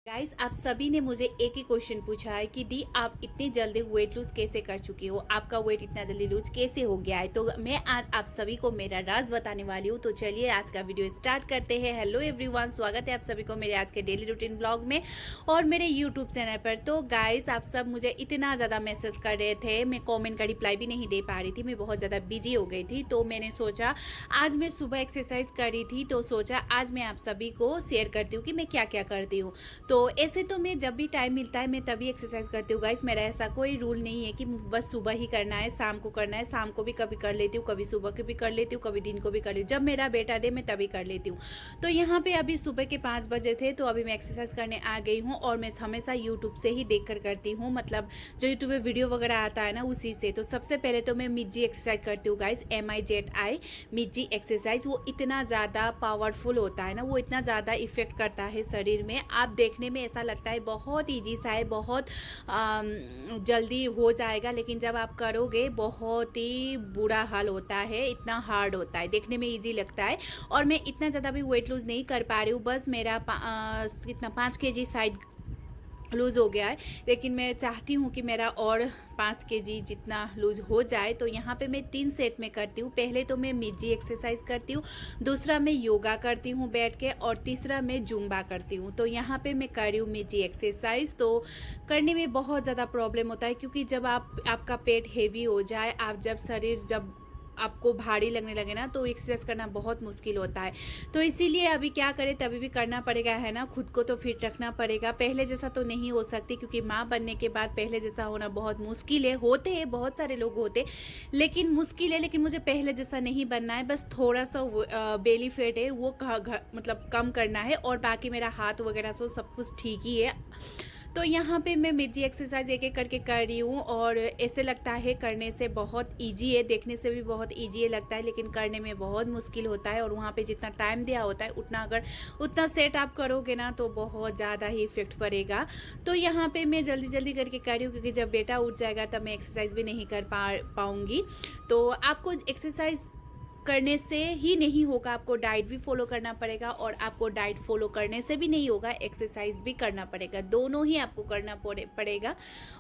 Guys, आप सभी ने मुझे एक ही क्वेश्चन पूछा है कि दी आप इतनी जल्दी वेट लूज कैसे कर चुकी हो, आपका वेट इतना जल्दी लूज कैसे हो गया है। तो मैं आज आप सभी को मेरा राज बताने वाली हूँ। तो चलिए आज का वीडियो स्टार्ट करते हैं। हेलो एवरीवन, स्वागत है आप सभी को मेरे आज के डेली रूटीन ब्लॉग में और मेरे यूट्यूब चैनल पर। तो गाइस, आप सब मुझे इतना ज़्यादा मैसेज कर रहे थे, मैं कॉमेंट का रिप्लाई भी नहीं दे पा रही थी, मैं बहुत ज़्यादा बिजी हो गई थी। तो मैंने सोचा आज मैं सुबह एक्सरसाइज कर रही थी, तो सोचा आज मैं आप सभी को शेयर करती हूँ कि मैं क्या क्या करती हूँ। तो ऐसे तो मैं जब भी टाइम मिलता है मैं तभी एक्सरसाइज करती हूँ गाइस। मेरा ऐसा कोई रूल नहीं है कि बस सुबह ही करना है, शाम को करना है। शाम को भी कभी कर लेती हूँ, कभी सुबह को भी कर लेती हूँ, कभी दिन को भी कर लेती हूँ। जब मेरा बेटा दे मैं तभी कर लेती हूँ। तो यहाँ पे अभी सुबह के 5 बजे थे, तो अभी मैं एक्सरसाइज करने आ गई हूँ और मैं हमेशा यूट्यूब से ही देख कर करती हूँ, मतलब जो यूट्यूब में वीडियो वगैरह आता है ना उसी से। तो सबसे पहले तो मैं मिर्जी एक्सरसाइज करती हूँ गाइस, MIZI मिर्जी एक्सरसाइज। वो इतना ज़्यादा पावरफुल होता है ना, वो इतना ज़्यादा इफेक्ट करता है शरीर में। आप देखने में ऐसा लगता है बहुत ईजी सा है, बहुत जल्दी हो जाएगा, लेकिन जब आप करोगे बहुत ही बुरा हाल होता है, इतना हार्ड होता है। देखने में ईजी लगता है और मैं इतना ज़्यादा भी वेट लूज़ नहीं कर पा रही हूँ। बस मेरा कितना 5 kg साइड लूज़ हो गया है, लेकिन मैं चाहती हूँ कि मेरा और 5 kg जितना लूज हो जाए। तो यहाँ पे मैं 3 सेट में करती हूँ। पहले तो मैं मिर्जी एक्सरसाइज करती हूँ, दूसरा मैं योगा करती हूँ बैठ के, और तीसरा मैं जुम्बा करती हूँ। तो यहाँ पे मैं कर रही हूँ मिर्जी एक्सरसाइज। तो करने में बहुत ज़्यादा प्रॉब्लम होता है, क्योंकि जब आपका पेट हेवी हो जाए, आप जब शरीर जब आपको भारी लगने लगे ना, तो एक्सरसाइज करना बहुत मुश्किल होता है। तो इसीलिए अभी क्या करें, तभी भी करना पड़ेगा, है ना। खुद को तो फिट रखना पड़ेगा। पहले जैसा तो नहीं हो सकती, क्योंकि माँ बनने के बाद पहले जैसा होना बहुत मुश्किल है। होते हैं बहुत सारे लोग होते, लेकिन मुश्किल है। लेकिन मुझे पहले जैसा नहीं बनना है, बस थोड़ा सा बेली फैट है वो मतलब कम करना है, और बाकी मेरा हाथ वगैरह सब कुछ ठीक ही है। तो यहाँ पे मैं मिर्जी एक्सरसाइज एक एक करके कर रही हूँ, और ऐसे लगता है करने से बहुत इजी है, देखने से भी बहुत इजी है लगता है, लेकिन करने में बहुत मुश्किल होता है। और वहाँ पे जितना टाइम दिया होता है उतना सेट आप करोगे ना, तो बहुत ज़्यादा ही इफेक्ट पड़ेगा। तो यहाँ पे मैं जल्दी जल्दी करके कर रही हूँ, क्योंकि जब बेटा उठ जाएगा तब मैं एक्सरसाइज भी नहीं कर पाऊँगी। तो आपको एक्सरसाइज करने से ही नहीं होगा, आपको डाइट भी फॉलो करना पड़ेगा, और आपको डाइट फॉलो करने से भी नहीं होगा, एक्सरसाइज भी करना पड़ेगा। दोनों ही आपको करना पड़ेगा।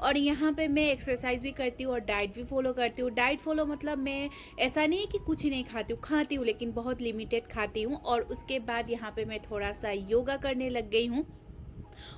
और यहाँ पे मैं एक्सरसाइज भी करती हूँ और डाइट भी फॉलो करती हूँ। डाइट फॉलो मतलब मैं ऐसा नहीं है कि कुछ ही नहीं खाती हूँ, लेकिन बहुत लिमिटेड खाती हूँ। और उसके बाद यहाँ पे मैं थोड़ा सा योगा करने लग गई हूँ,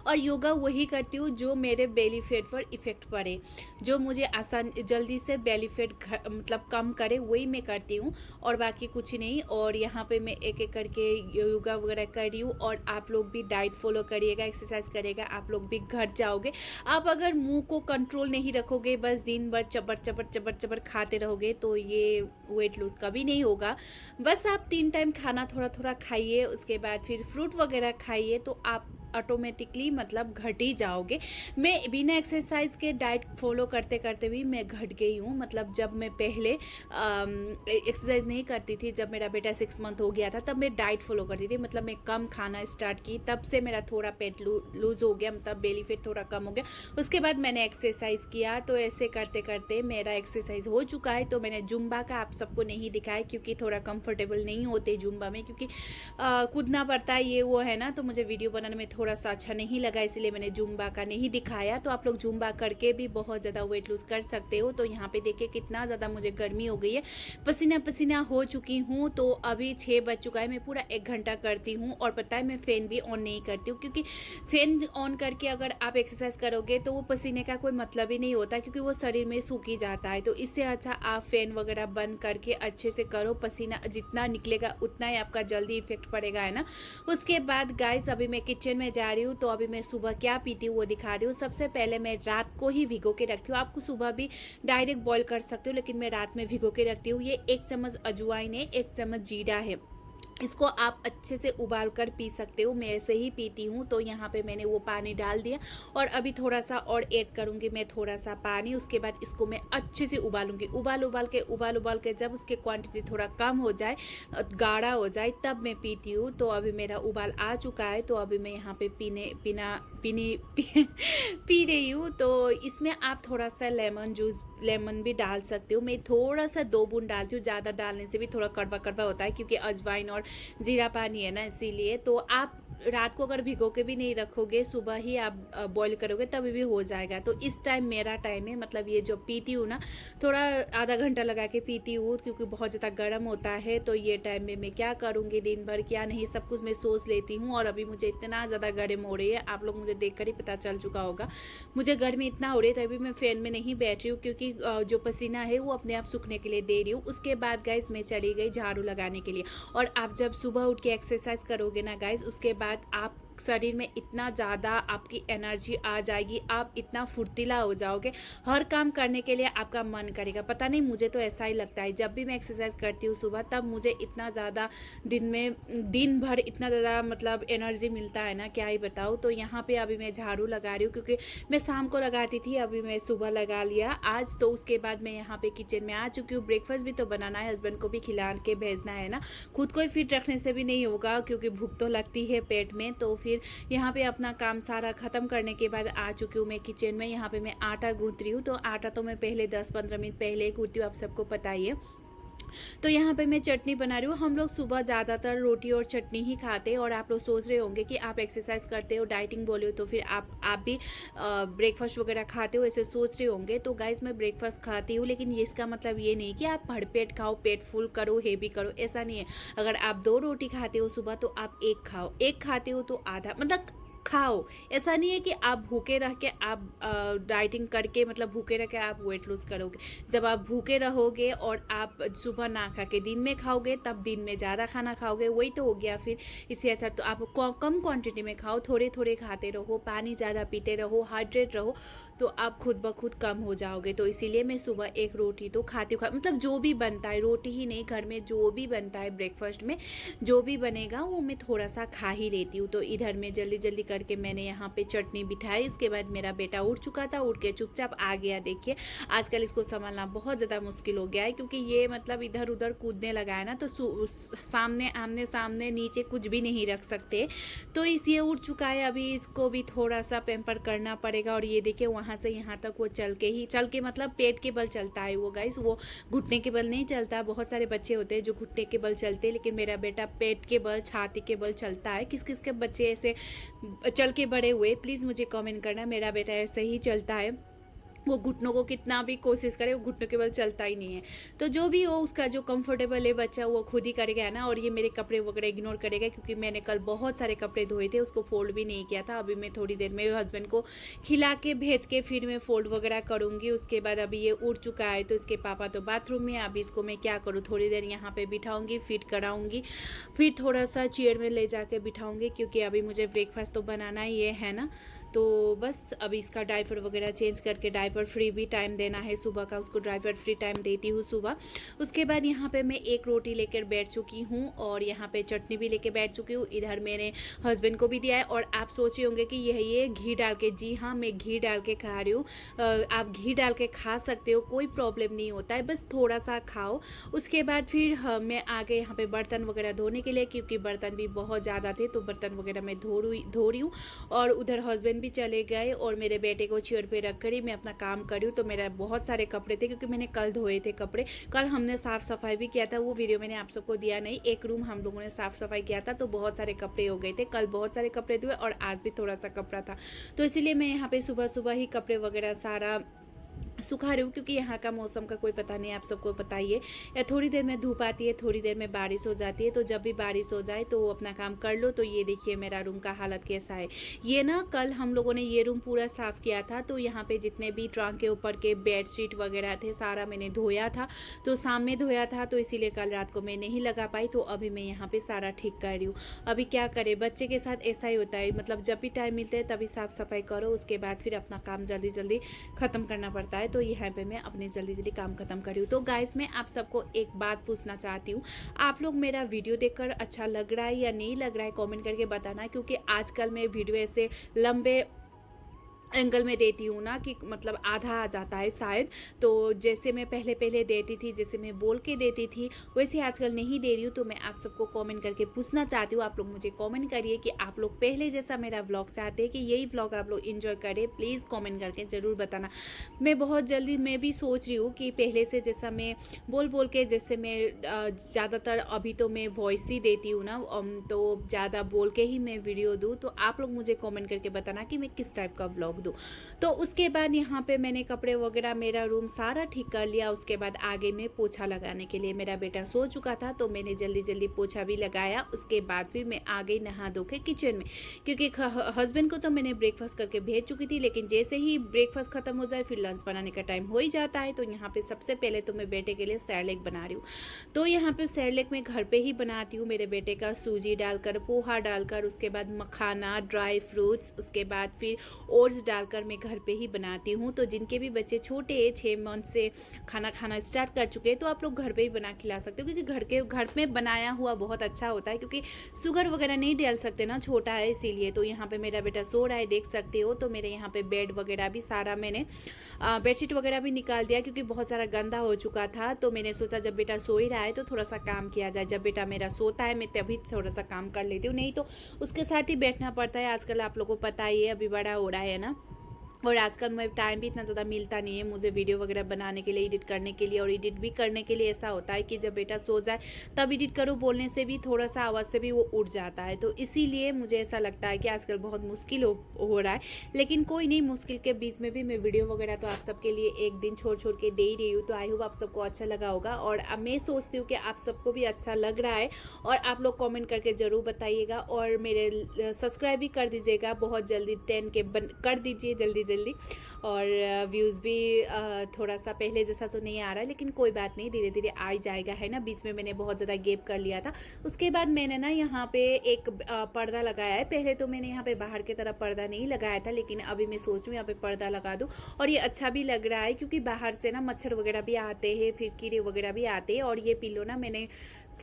और योगा वही करती हूँ जो मेरे बेली फैट पर इफेक्ट पड़े, जो मुझे आसान जल्दी से बेली फैट मतलब कम करे, वही मैं करती हूँ, और बाकी कुछ नहीं। और यहाँ पे मैं एक एक करके योगा वगैरह कर रही हूँ। और आप लोग भी डाइट फॉलो करिएगा, एक्सरसाइज करिएगा, आप लोग भी घर जाओगे। आप अगर मुंह को कंट्रोल नहीं रखोगे, बस दिन भर चबर चबर चबर चबर खाते रहोगे, तो ये वेट लूज कभी नहीं होगा। बस आप 3 टाइम खाना थोड़ा थोड़ा खाइए, उसके बाद फिर फ्रूट वगैरह खाइए, तो आप ऑटोमेटिकली मतलब घट ही जाओगे। मैं बिना एक्सरसाइज के डाइट फॉलो करते करते भी मैं घट गई हूँ। मतलब जब मैं पहले एक्सरसाइज नहीं करती थी, जब मेरा बेटा 6 मंथ हो गया था, तब मैं डाइट फॉलो करती थी, मतलब मैं कम खाना स्टार्ट की, तब से मेरा थोड़ा पेट लूज हो गया, मतलब बेली फैट थोड़ा कम हो गया। उसके बाद मैंने एक्सरसाइज किया, तो ऐसे करते करते मेरा एक्सरसाइज हो चुका है। तो मैंने जुम्बा का आप सबको नहीं दिखाया, क्योंकि थोड़ा कंफर्टेबल नहीं होते जुम्बा में, क्योंकि कूदना पड़ता है, ये वो है ना। तो मुझे वीडियो बनाने में थोड़ा सा अच्छा नहीं लगा, इसलिए मैंने जुम्बा का नहीं दिखाया। तो आप लोग जुम्बा करके भी बहुत ज़्यादा वेट लूज कर सकते हो। तो यहाँ पे देखिए कितना ज़्यादा मुझे गर्मी हो गई है, पसीना पसीना हो चुकी हूँ। तो अभी 6 बज चुका है, मैं पूरा 1 घंटा करती हूँ। और पता है मैं फ़ैन भी ऑन नहीं करती हूँ, क्योंकि फ़ैन ऑन करके अगर आप एक्सरसाइज करोगे तो वो पसीने का कोई मतलब ही नहीं होता, क्योंकि वो शरीर में सूख ही जाता है। तो इससे अच्छा आप फ़ैन वगैरह बंद करके अच्छे से करो, पसीना जितना निकलेगा उतना ही आपका जल्दी इफेक्ट पड़ेगा, है ना। उसके बाद गाइस अभी मैं किचन में जा रही हूँ, तो अभी मैं सुबह क्या पीती हूँ वो दिखा रही हूँ। सबसे पहले मैं रात को ही भिगो के रखती हूँ, आपको सुबह भी डायरेक्ट बॉईल कर सकते हो, लेकिन मैं रात में भिगो के रखती हूँ। ये 1 चम्मच अजवाइन है, 1 चम्मच जीरा है, इसको आप अच्छे से उबाल कर पी सकते हो। मैं ऐसे ही पीती हूँ। तो यहाँ पे मैंने वो पानी डाल दिया, और अभी थोड़ा सा और ऐड करूँगी मैं, थोड़ा सा पानी। उसके बाद इसको मैं अच्छे से उबालूंगी, उबाल के जब उसकी क्वांटिटी थोड़ा कम हो जाए, गाढ़ा हो जाए, तब मैं पीती हूँ। तो अभी मेरा उबाल आ चुका है, तो अभी मैं यहाँ पे पी रही हूँ। तो इसमें आप थोड़ा सा लेमन भी डाल सकते हो। मैं थोड़ा सा 2 बूंद डालती हूँ, ज़्यादा डालने से भी थोड़ा कड़वा कड़वा होता है, क्योंकि अजवाइन और जीरा पानी है ना, इसीलिए। तो आप रात को अगर भिगो के भी नहीं रखोगे, सुबह ही आप बॉईल करोगे तभी भी हो जाएगा। तो इस टाइम मेरा टाइम है, मतलब ये जो पीती हूँ ना, थोड़ा आधा घंटा लगा के पीती हूँ क्योंकि बहुत ज़्यादा गर्म होता है। तो ये टाइम में मैं क्या करूँगी दिन भर, क्या नहीं, सब कुछ मैं सोच लेती हूँ। और अभी मुझे इतना ज़्यादा गर्म हो रही है, आप लोग मुझे देख कर ही पता चल चुका होगा मुझे गर्मी इतना हो रही है। तभी मैं फ़ैन में नहीं बैठ रही हूँ क्योंकि जो पसीना है वो अपने आप सूखने के लिए दे रही हूँ। उसके बाद गाइस मैं चली गई झाड़ू लगाने के लिए। और आप जब सुबह उठ के एक्सरसाइज करोगे ना गाइस, उसके बाद आप शरीर में इतना ज़्यादा आपकी एनर्जी आ जाएगी, आप इतना फुर्तीला हो जाओगे, हर काम करने के लिए आपका मन करेगा। पता नहीं, मुझे तो ऐसा ही लगता है। जब भी मैं एक्सरसाइज करती हूँ सुबह, तब मुझे इतना ज़्यादा दिन भर इतना ज़्यादा मतलब एनर्जी मिलता है ना, क्या ही बताऊँ। तो यहाँ पे अभी मैं झाड़ू लगा रही हूँ क्योंकि मैं शाम को लगाती थी, अभी मैं सुबह लगा लिया आज। तो उसके बाद मैं यहाँ पे किचन में आ चुकी हूँ। ब्रेकफास्ट भी तो बनाना है, हस्बैंड को भी खिला के भेजना है ना, खुद को ही फिट रखने से भी नहीं होगा क्योंकि भूख तो लगती है पेट में। तो फिर यहाँ पे अपना काम सारा ख़त्म करने के बाद आ चुकी हूँ मैं किचन में। यहाँ पे मैं आटा गूंथ रही हूँ। तो आटा तो मैं पहले 10-15 मिनट पहले ही गूंथती हूँ, आप सबको पता ही है। तो यहाँ पे मैं चटनी बना रही हूँ। हम लोग सुबह ज़्यादातर रोटी और चटनी ही खाते हैं। और आप लोग सोच रहे होंगे कि आप एक्सरसाइज करते हो, डाइटिंग बोले हो, तो फिर आप भी ब्रेकफास्ट वगैरह खाते हो, ऐसे सोच रहे होंगे। तो गाइस मैं ब्रेकफास्ट खाती हूँ, लेकिन ये इसका मतलब ये नहीं कि आप भरपेट खाओ, पेट फुल करो, हेवी करो, ऐसा नहीं है। अगर आप 2 रोटी खाते हो सुबह तो आप 1 खाओ, 1 खाते हो तो आधा, मतलब खाओ। ऐसा नहीं है कि आप भूखे रह के आप डाइटिंग करके, मतलब भूखे रह के आप वेट लूज करोगे। जब आप भूखे रहोगे और आप सुबह ना खा के दिन में खाओगे, तब दिन में ज़्यादा खाना खाओगे, वही तो हो गया फिर। इससे अच्छा तो आप कम क्वांटिटी में खाओ, थोड़े थोड़े खाते रहो, पानी ज़्यादा पीते रहो, हाइड्रेट रहो, तो आप खुद ब खुद कम हो जाओगे। तो इसीलिए मैं सुबह 1 रोटी तो खाती हूँ। मतलब जो भी बनता है, रोटी ही नहीं, घर में जो भी बनता है ब्रेकफास्ट में जो भी बनेगा वो मैं थोड़ा सा खा ही लेती हूँ। तो इधर में जल्दी जल्दी करके मैंने यहाँ पे चटनी बिठाई। इसके बाद मेरा बेटा उठ चुका था, उठ के चुपचाप आ गया। देखिए आजकल इसको संभालना बहुत ज़्यादा मुश्किल हो गया है क्योंकि ये मतलब इधर उधर कूदने लगा है ना, तो सामने आमने सामने नीचे कुछ भी नहीं रख सकते। तो ये उठ चुका है, अभी इसको भी थोड़ा सा पैम्पर करना पड़ेगा। और ये देखिए वहाँ से यहाँ तक वो चल के मतलब पेट के बल चलता है वो गाइस, वो घुटने के बल नहीं चलता। बहुत सारे बच्चे होते हैं जो घुटने के बल चलते हैं, लेकिन मेरा बेटा पेट के बल, छाती के बल चलता है। किस किस के बच्चे ऐसे चल के बड़े हुए, प्लीज़ मुझे कमेंट करना। मेरा बेटा ऐसे ही चलता है, वो घुटनों को कितना भी कोशिश करे, वो घुटनों के बल चलता ही नहीं है। तो जो भी हो, उसका जो कंफर्टेबल है बच्चा वो खुद ही करेगा, है ना। और ये मेरे कपड़े वगैरह इग्नोर करेगा क्योंकि मैंने कल बहुत सारे कपड़े धोए थे, उसको फोल्ड भी नहीं किया था। अभी मैं थोड़ी देर में हस्बैंड को खिला के भेज के फिर मैं फोल्ड वगैरह करूँगी। उसके बाद अभी ये उठ चुका है तो इसके पापा तो बाथरूम में, अभी इसको मैं क्या करूँ, थोड़ी देर यहाँ पर बिठाऊँगी, फिट कराऊँगी, फिर थोड़ा सा चेयर में ले जाके बिठाऊँगी क्योंकि अभी मुझे ब्रेकफास्ट तो बनाना ही है ना। तो बस अभी इसका डायपर वगैरह चेंज करके डायपर फ्री भी टाइम देना है सुबह का, उसको डायपर फ्री टाइम देती हूँ सुबह। उसके बाद यहाँ पे मैं 1 रोटी लेकर बैठ चुकी हूँ और यहाँ पे चटनी भी लेकर बैठ चुकी हूँ। इधर मेरे हस्बैंड को भी दिया है। और आप सोच रहे होंगे कि ये घी डाल के, जी हाँ मैं घी डाल के खा रही हूँ। आप घी डाल के खा सकते हो, कोई प्रॉब्लम नहीं होता है, बस थोड़ा सा खाओ। उसके बाद फिर मैं आ गए यहाँ पे बर्तन वगैरह धोने के लिए क्योंकि बर्तन भी बहुत ज़्यादा थे, तो बर्तन वगैरह मैं धो रही हूँ। और उधर हस्बैंड भी चले गए और मेरे बेटे को चेयर पे रख कर ही मैं अपना काम कर रही हूँ। तो मेरा बहुत सारे कपड़े थे क्योंकि मैंने कल धोए थे कपड़े, कल हमने साफ़ सफाई भी किया था, वो वीडियो मैंने आप सबको दिया नहीं। 1 रूम हम लोगों ने साफ़ सफाई किया था तो बहुत सारे कपड़े हो गए थे। कल बहुत सारे कपड़े धोए और आज भी थोड़ा सा कपड़ा था, तो इसीलिए मैं यहाँ पे सुबह सुबह ही कपड़े वगैरह सारा सुखा रही हूँ क्योंकि यहाँ का मौसम का कोई पता नहीं, आप सबको पता ही है। या थोड़ी देर में धूप आती है, थोड़ी देर में बारिश हो जाती है। तो जब भी बारिश हो जाए तो अपना काम कर लो। तो ये देखिए मेरा रूम का हालत कैसा है। ये ना कल हम लोगों ने ये रूम पूरा साफ़ किया था, तो यहाँ पे जितने भी ट्रंक के ऊपर के बेडशीट वगैरह थे सारा मैंने धोया था, तो शाम में धोया था, तो इसीलिए कल रात को मैं नहीं लगा पाई। तो अभी मैं यहाँ पर सारा ठीक कर रही हूँ। अभी क्या करें, बच्चे के साथ ऐसा ही होता है, मतलब जब भी टाइम मिलता है तभी साफ़ सफाई करो, उसके बाद फिर अपना काम जल्दी जल्दी ख़त्म करना पड़ता है। तो यहाँ पे मैं अपने जल्दी जल्दी काम खत्म कर रही हूँ। तो गाइस मैं आप सबको एक बात पूछना चाहती हूँ, आप लोग मेरा वीडियो देखकर अच्छा लग रहा है या नहीं लग रहा है कमेंट करके बताना, क्योंकि आजकल मैं वीडियो ऐसे लंबे एंगल में देती हूँ ना कि मतलब आधा आ जाता है शायद। तो जैसे मैं पहले पहले देती थी, जैसे मैं बोल के देती थी, वैसे आजकल नहीं दे रही हूँ। तो मैं आप सबको कमेंट करके पूछना चाहती हूँ, आप लोग मुझे कमेंट करिए कि आप लोग पहले जैसा मेरा व्लॉग चाहते हैं कि यही व्लॉग आप लोग इन्जॉय करें। प्लीज़ कमेंट करके ज़रूर बताना। मैं बहुत जल्दी मैं भी सोच रही हूँ कि पहले से जैसा मैं बोल बोल के, जैसे मैं ज़्यादातर अभी तो मैं वॉइस ही देती हूँ ना, तो ज़्यादा बोल के ही मैं वीडियो दूँ। तो आप लोग मुझे कमेंट करके बताना कि मैं किस टाइप का व्लॉग दूँ। तो उसके बाद यहाँ पे मैंने कपड़े वगैरह, मेरा रूम सारा ठीक कर लिया। उसके बाद आगे में पोछा लगाने के लिए, मेरा बेटा सो चुका था तो मैंने जल्दी जल्दी पोछा भी लगाया। उसके बाद फिर मैं आ गई नहा धो के किचन में, क्योंकि हस्बैंड को तो मैंने ब्रेकफास्ट करके भेज चुकी थी। लेकिन जैसे ही ब्रेकफास्ट खत्म हो जाए फिर लंच बनाने का टाइम हो ही जाता है। तो यहाँ पे सबसे पहले तो मैं बेटे के लिए सैरलेक बना रही हूँ। तो यहाँ पे सैरलेक मैं घर पे ही बनाती हूँ मेरे बेटे का, सूजी डालकर, पोहा डालकर, उसके बाद मखाना, ड्राई फ्रूट्स, उसके बाद फिर ओट्स डालकर मैं घर पे ही बनाती हूँ। तो जिनके भी बच्चे छोटे 6 मंथ से खाना खाना स्टार्ट कर चुके हैं तो आप लोग घर पे ही बना खिला सकते हो, क्योंकि घर में बनाया हुआ बहुत अच्छा होता है, क्योंकि शुगर वगैरह नहीं डाल सकते ना, छोटा है इसीलिए। तो यहाँ पे मेरा बेटा सो रहा है, देख सकते हो। तो मेरे यहाँ पे बेड वगैरह भी सारा मैंने बेडशीट वगैरह भी निकाल दिया, क्योंकि बहुत सारा गंदा हो चुका था। तो मैंने सोचा जब बेटा सो ही रहा है तो थोड़ा सा काम किया जाए। जब बेटा मेरा सोता है मैं तभी थोड़ा सा काम कर लेती हूँ, नहीं तो उसके साथ ही बैठना पड़ता है। आजकल आप लोगों को पता ही है, अभी बड़ा हो रहा है ना, और आजकल मैं टाइम भी इतना ज़्यादा मिलता नहीं है मुझे वीडियो वगैरह बनाने के लिए, एडिट करने के लिए। और एडिट भी करने के लिए ऐसा होता है कि जब बेटा सो जाए तब एडिट करो, बोलने से भी थोड़ा सा आवाज़ से भी वो उठ जाता है। तो इसीलिए मुझे ऐसा लगता है कि आजकल बहुत मुश्किल हो रहा है। लेकिन कोई नहीं, मुश्किल के बीच में भी मैं वीडियो वगैरह तो आप सबके लिए एक दिन छोड़ छोड़ के दे ही रही हूँ। तो आई होप आप सबको अच्छा लगा होगा, और अब मैं सोचती हूँ कि आप सबको भी अच्छा लग रहा है। और आप लोग कॉमेंट करके ज़रूर बताइएगा, और मेरे सब्सक्राइब भी कर दीजिएगा बहुत जल्दी, 10 के कर दीजिए जल्दी जल्दी। और व्यूज़ भी थोड़ा सा पहले जैसा तो नहीं आ रहा है, लेकिन कोई बात नहीं, धीरे धीरे आ ही जाएगा, है ना। बीच में मैंने बहुत ज़्यादा गैप कर लिया था। उसके बाद मैंने ना यहाँ पे एक पर्दा लगाया है। पहले तो मैंने यहाँ पे बाहर की तरफ पर्दा नहीं लगाया था, लेकिन अभी मैं सोच रही हूँ यहाँ पे पर्दा लगा दूँ। और ये अच्छा भी लग रहा है, क्योंकि बाहर से ना मच्छर वगैरह भी आते हैं, फिर कीड़े वगैरह भी आते हैं। और ये पिलो ना मैंने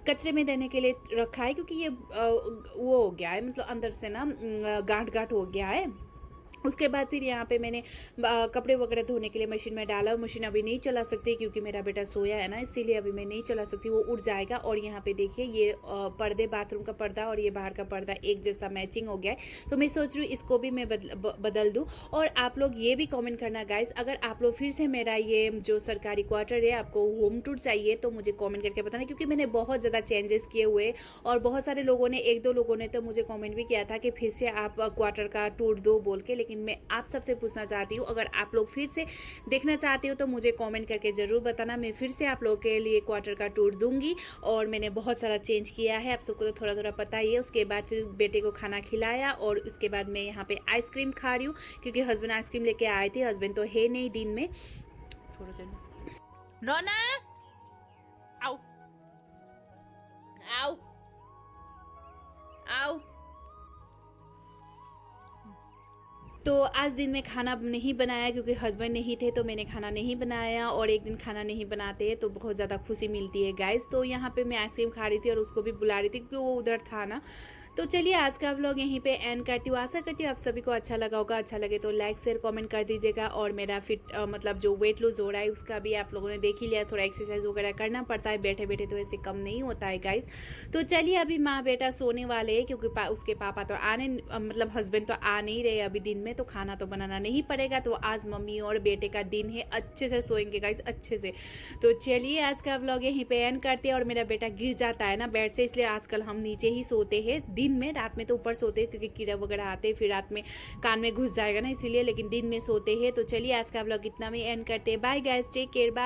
कचरे में देने के लिए रखा है, क्योंकि ये वो हो गया है, मतलब अंदर से ना गांठ गांठ हो गया है। उसके बाद फिर यहाँ पे मैंने कपड़े वगैरह धोने के लिए मशीन में डाला। मशीन अभी नहीं चला सकती क्योंकि मेरा बेटा सोया है ना, इसीलिए अभी मैं नहीं चला सकती, वो उड़ जाएगा। और यहाँ पे देखिए ये पर्दे, बाथरूम का पर्दा और ये बाहर का पर्दा एक जैसा मैचिंग हो गया है। तो मैं सोच रही हूँ इसको भी मैं बदल दूँ। और आप लोग ये भी कमेंट करना गाइस, अगर आप लोग फिर से मेरा ये जो सरकारी क्वार्टर है आपको होम टूर चाहिए तो मुझे कॉमेंट करके बताना, क्योंकि मैंने बहुत ज़्यादा चेंजेस किए हुए। और बहुत सारे लोगों ने, 1-2 लोगों ने तो मुझे कॉमेंट भी किया था कि फिर से आप क्वार्टर का टूर दो बोल के। लेकिन मैं आप सबसे पूछना चाहती हूँ, अगर आप लोग फिर से देखना चाहते हो तो मुझे कमेंट करके ज़रूर बताना। मैं फिर से आप लोगों के लिए क्वार्टर का टूर दूंगी। और मैंने बहुत सारा चेंज किया है, आप सबको तो थोड़ा थोड़ा पता ही है। उसके बाद फिर बेटे को खाना खिलाया, और उसके बाद मैं यहाँ पे आइसक्रीम खा रही हूँ, क्योंकि हस्बैंड आइसक्रीम लेके आए थे। हस्बैंड तो है नहीं दिन में। रोना आओ आओ आओ। तो आज दिन में खाना नहीं बनाया, क्योंकि हस्बैंड नहीं थे तो मैंने खाना नहीं बनाया। और एक दिन खाना नहीं बनाते तो बहुत ज़्यादा खुशी मिलती है गाइस। तो यहाँ पे मैं आइसक्रीम खा रही थी और उसको भी बुला रही थी, क्योंकि वो उधर था ना। तो चलिए आज का व्लॉग यहीं पे एंड करती हूँ। आशा करती हूँ आप सभी को अच्छा लगा होगा। अच्छा लगे तो लाइक शेयर कमेंट कर दीजिएगा। और मेरा मतलब जो वेट लूज हो रहा है उसका भी आप लोगों ने देख ही लिया। थोड़ा एक्सरसाइज वगैरह करना पड़ता है, बैठे बैठे तो ऐसे कम नहीं होता है गाइस। तो चलिए अभी माँ बेटा सोने वाले हैं, क्योंकि उसके पापा तो आने, मतलब हस्बैंड तो आ नहीं रहे अभी दिन में, तो खाना तो बनाना नहीं पड़ेगा। तो आज मम्मी और बेटे का दिन है, अच्छे से सोएंगे गाइस, अच्छे से। तो चलिए आज का व्लॉग यहीं पे एंड करते हैं। और मेरा बेटा गिर जाता है ना बेड से, इसलिए आजकल हम नीचे ही सोते हैं दिन में। रात में तो ऊपर सोते हैं, क्योंकि कीड़ा वगैरह आते हैं फिर रात में कान में घुस जाएगा ना, इसीलिए। लेकिन दिन में सोते हैं। तो चलिए आज का व्लॉग इतना में एंड करते हैं। Bye guys, take care, bye.